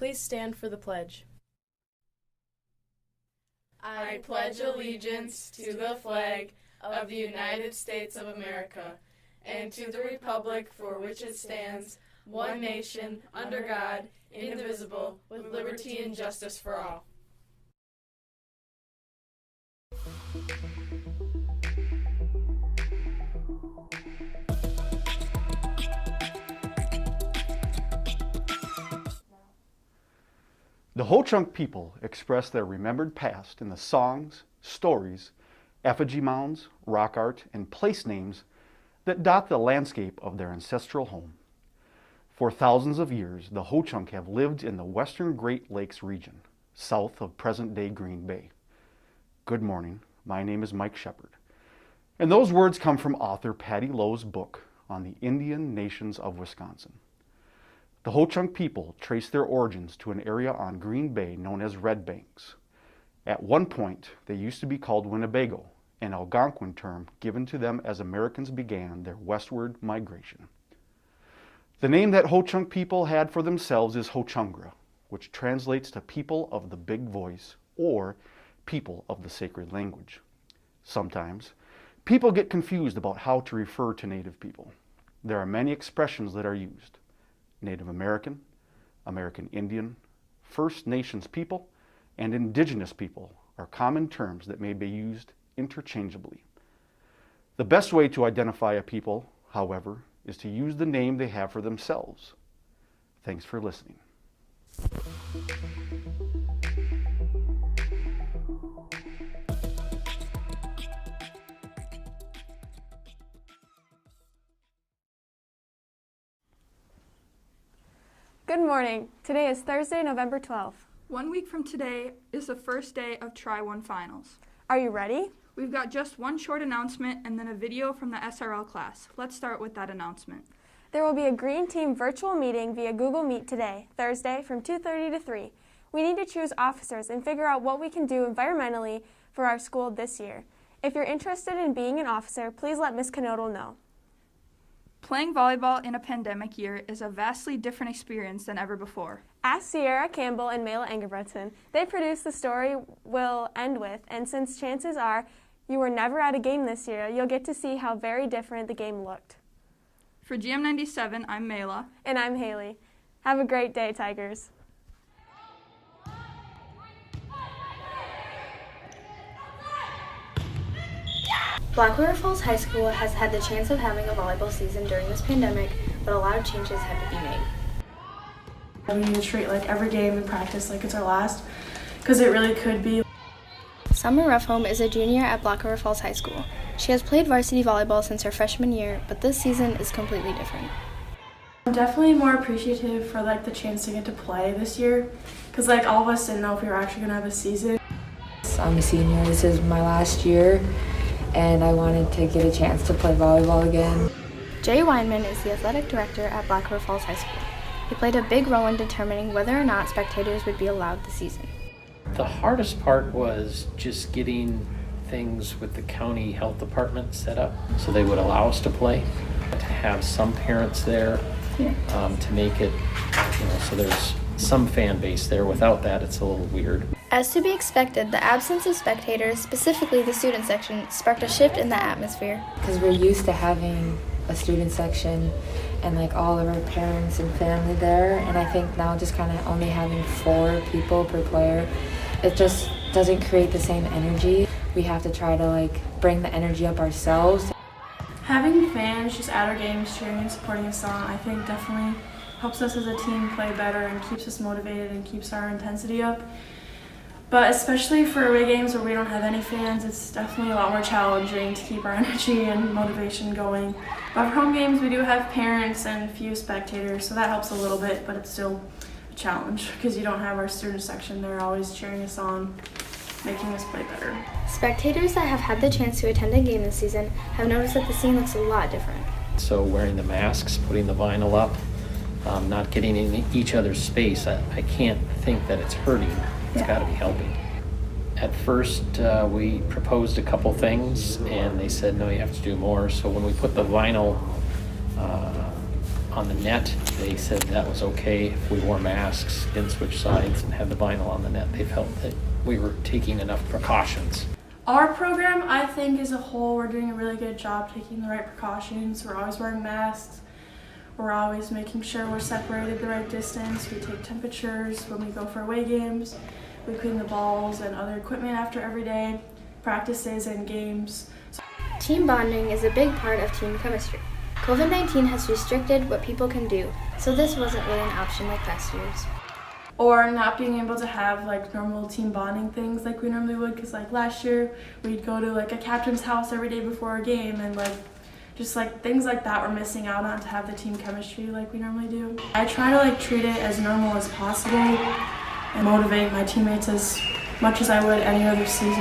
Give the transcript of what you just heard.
Please stand for the pledge. I pledge allegiance to the flag of the United States of America and to the republic for which it stands, one nation, under God, indivisible, with liberty and justice for all. The HoChunk people express their remembered past in the songs, stories, effigy mounds, rock art, and place names that dot the landscape of their ancestral home. For thousands of years, the HoChunk have lived in the western Great Lakes region, south of present-day Green Bay. Good morning, my name is Mike Shepard, and those words come from author Patty Lowe's book on the Indian nations of Wisconsin. The HoChunk people trace their origins to an area on Green Bay known as Red Banks. At one point, they used to be called Winnebago, an Algonquin term given to them as Americans began their westward migration. The name that HoChunk people had for themselves is HoChungra, which translates to people of the big voice or people of the sacred language. Sometimes, people get confused about how to refer to Native people. There are many expressions that are used. Native American, American Indian, First Nations people, and Indigenous people are common terms that may be used interchangeably. The best way to identify a people, however, is to use the name they have for themselves. Thanks for listening. Good morning. Today is Thursday, November 12th. 1 week from today is the first day of Tri-1 finals. Are you ready? We've got just one short announcement and then a video from the SRL class. Let's start with that announcement. There will be a Green Team virtual meeting via Google Meet today, Thursday, from 2:30 to 3. We need to choose officers and figure out what we can do environmentally for our school this year. If you're interested in being an officer, please let Ms. Knodel know. Playing volleyball in a pandemic year is a vastly different experience than ever before. Ask Sierra Campbell and Mela Engebretson. They produced the story we'll end with, and since chances are you were never at a game this year, you'll get to see how very different the game looked. For GM97, I'm Mela. And I'm Haley. Have a great day, Tigers. Black River Falls High School has had the chance of having a volleyball season during this pandemic, but a lot of changes had to be made. We need to treat like every game in practice like it's our last, because it really could be. Summer Ruffholm is a junior at Black River Falls High School. She has played varsity volleyball since her freshman year, but this season is completely different. I'm definitely more appreciative for like the chance to get to play this year, because like all of us didn't know if we were actually gonna have a season. I'm a senior. This is my last year, and I wanted to get a chance to play volleyball again. Jay Weinman is the athletic director at Black River Falls High School. He played a big role in determining whether or not spectators would be allowed this season. The hardest part was just getting things with the county health department set up so they would allow us to play. To have some parents there to make it, so there's some fan base there. Without that, it's a little weird. As to be expected, the absence of spectators, specifically the student section, sparked a shift in the atmosphere. Because we're used to having a student section and like all of our parents and family there, and I think now just kind of only having 4 people per player, it just doesn't create the same energy. We have to try to like bring the energy up ourselves. Having fans just at our games cheering and supporting us on, I think definitely helps us as a team play better and keeps us motivated and keeps our intensity up. But especially for away games where we don't have any fans, it's definitely a lot more challenging to keep our energy and motivation going. But for home games, we do have parents and few spectators, so that helps a little bit, but it's still a challenge because you don't have our student section there always cheering us on, making us play better. Spectators that have had the chance to attend a game this season have noticed that the scene looks a lot different. So wearing the masks, putting the vinyl up, not getting in each other's space, I can't think that it's hurting. It's got to be helping. At first, we proposed a couple things, and they said, no, you have to do more. So when we put the vinyl On the net, they said that was okay if we wore masks, didn't switch sides, and had the vinyl on the net. They felt that we were taking enough precautions. Our program, I think, as a whole, we're doing a really good job taking the right precautions. We're always wearing masks. We're always making sure we're separated the right distance. We take temperatures when we go for away games. We clean the balls and other equipment after every day, practices and games. Team bonding is a big part of team chemistry. COVID-19 has restricted what people can do, so this wasn't really an option like past years. Or not being able to have like normal team bonding things like we normally would, because like last year we'd go to like a captain's house every day before a game, and like just like things like that we're missing out on to have the team chemistry like we normally do. I try to like treat it as normal as possible and motivate my teammates as much as I would any other season.